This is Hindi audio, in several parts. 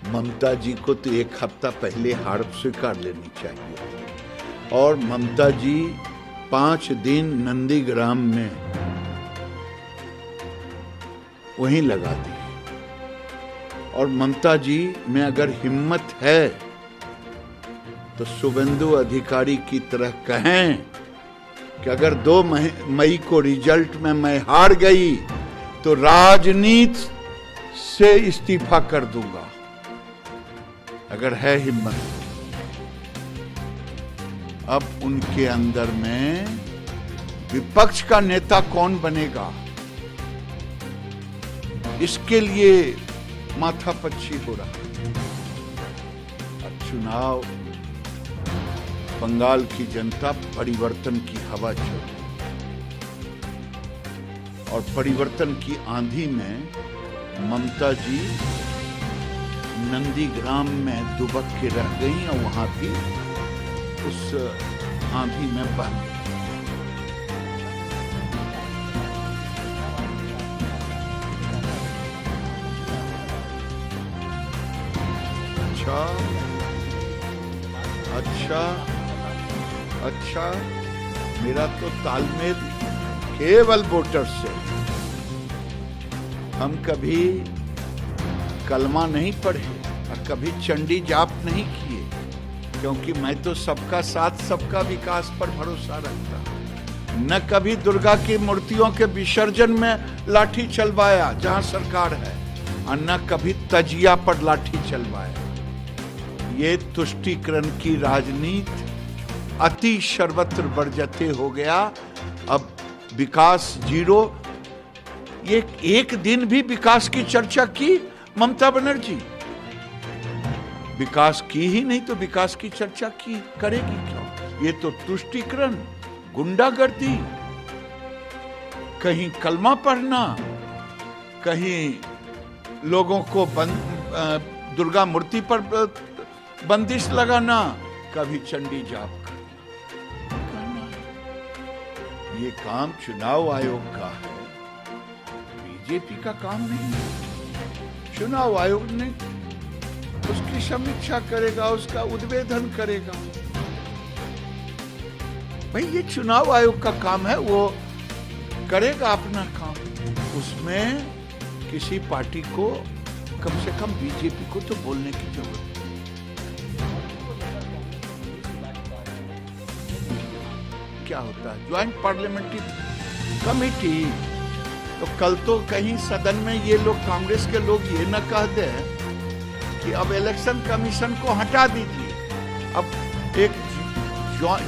ममता जी को तो एक हफ्ता पहले हार स्वीकार लेनी चाहिए। और ममता जी 5 दिन नंदीग्राम में वहीं लगा दी। और ममता जी में अगर हिम्मत है तो शुभेंदु अधिकारी की तरह कहें कि अगर 2 मई को रिजल्ट में मैं हार गई तो राजनीति से इस्तीफा कर दूंगा, अगर है हिम्मत। अब उनके अंदर में विपक्ष का नेता कौन बनेगा, इसके लिए माथापच्ची हो रहा है। अब चुनाव, बंगाल की जनता परिवर्तन की हवा चल, और परिवर्तन की आंधी में ममता जी नंदीग्राम में दुबक के रह गई और वहां भी उस आंधी में बह गई। अच्छा, मेरा तो तालमेल केवल वोटर से। हम कभी कलमा नहीं पढ़े और कभी चंडी जाप नहीं किए, क्योंकि मैं तो सबका साथ सबका विकास पर भरोसा रखता। न कभी दुर्गा की मूर्तियों के विसर्जन में लाठी चलवाया जहां सरकार है, और न कभी तजिया पर लाठी चलवाया। ये तुष्टीकरण की राजनीति अति सर्वत्र बरजते हो गया। अब विकास जीरो। ये एक दिन भी विकास की चर्चा की ममता बनर्जी? विकास की ही नहीं तो विकास की चर्चा की करेगी क्यों? ये तो तुष्टीकरण, गुंडागर्दी, कहीं कलमा पढ़ना, कहीं लोगों को दुर्गा मूर्ति पर बंदिश लगाना, कभी चंडी जाप करना। ये काम चुनाव आयोग का है, बीजेपी का काम नहीं है। चुनाव आयोग ने उसकी समीक्षा करेगा, उसका उद्भेदन करेगा। भाई ये चुनाव आयोग का काम है, वो करेगा अपना काम। उसमें किसी पार्टी को, कम से कम बीजेपी को तो बोलने की जरूरत है। क्या होता है ज्वाइंट पार्लियामेंट्री कमेटी? तो कल तो कहीं सदन में ये लोग, कांग्रेस के लोग ये न कह दे कि अब इलेक्शन कमीशन को हटा दीजिए, अब एक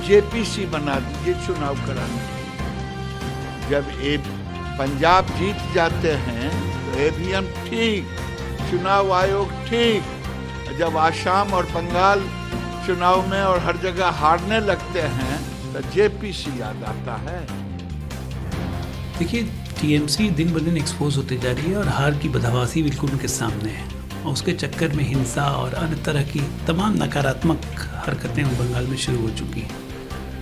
जेपीसी बना दीजिए चुनाव कराने के। जब ये पंजाब जीत जाते हैं तो ईवीएम ठीक, चुनाव आयोग ठीक। जब आसाम और बंगाल चुनाव में और हर जगह हारने लगते हैं तो जेपीसी याद आता है। देखिए, टीएमसी दिन ब दिन एक्सपोज होती जा रही है और हार की बदहवासी बिल्कुल उनके सामने है, और उसके चक्कर में हिंसा और अन्य तरह की तमाम नकारात्मक हरकतें बंगाल में शुरू हो चुकी हैं।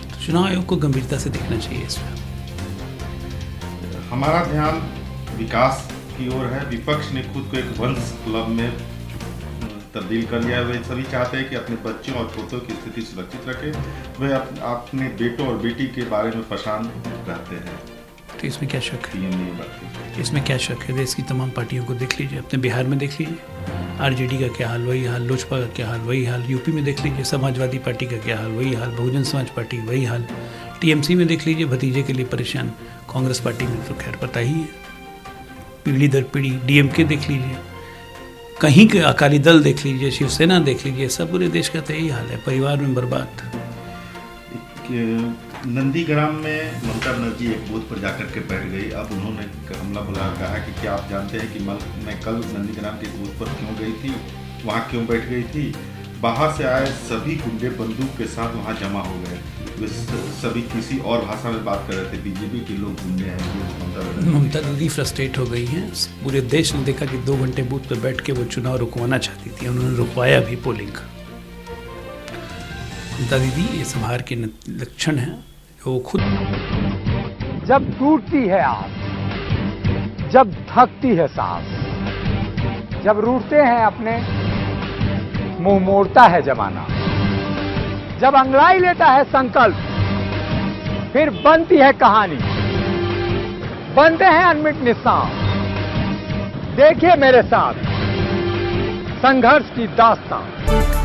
तो चुनाव आयोग को गंभीरता से देखना चाहिए इसमें। हमारा ध्यान विकास की ओर है। विपक्ष ने खुद को एक वंश क्लब में तब्दील कर लिया है। वे सभी चाहते हैं कि अपने बच्चों और पोतों की स्थिति सुरक्षित रखें। वे अपने बेटों और बेटी के बारे में परेशान रहते हैं। तो इसमें क्या शक है? इसमें क्या शक है? देश की तमाम पार्टियों को देख लीजिए, अपने बिहार में देख लीजिए, आरजेडी का क्या हाल वही हाल, लोजपा का क्या हाल वही हाल, यूपी में देख लीजिए समाजवादी पार्टी का क्या हाल वही हाल, बहुजन समाज पार्टी वही हाल, टीएमसी में देख लीजिए भतीजे के लिए परेशान, कांग्रेस पार्टी में तो खैर पता ही है, पीढ़ी दर पीढ़ी डीएमके देख लीजिए, कहीं के अकाली दल देख लीजिए, शिवसेना देख लीजिए, सब पूरे देश का तो यही हाल है, परिवार में बर्बाद। नंदीग्राम में ममता बनर्जी एक बूथ पर जाकर के बैठ गई। अब उन्होंने हमला बोला, कहा कि क्या आप जानते हैं कि मैं कल नंदीग्राम के बूथ पर क्यों गई थी, वहाँ क्यों बैठ गई थी? बाहर से आए सभी गुंडे बंदूक के साथ वहाँ जमा हो गए। वे सभी किसी और भाषा में बात कर रहे थे, बीजेपी के लोग गुंडे हैं। ममता दीदी फ्रस्ट्रेट हो गई हैं। पूरे देश ने देखा कि 2 घंटे बूथ पर बैठ के वो चुनाव रुकवाना चाहती थी, उन्होंने रुकवाया भी पोलिंग। ममता दीदी ये संहार के लक्षण हैं। वो खुद जब टूटती है आस, जब थकती है सांस, जब रूठते हैं अपने, मुंह मोड़ता है जमाना। जब अंगड़ाई लेता है संकल्प, फिर बनती है कहानी, बनते हैं अनमिट निशान। देखिए मेरे साथ संघर्ष की दास्तां।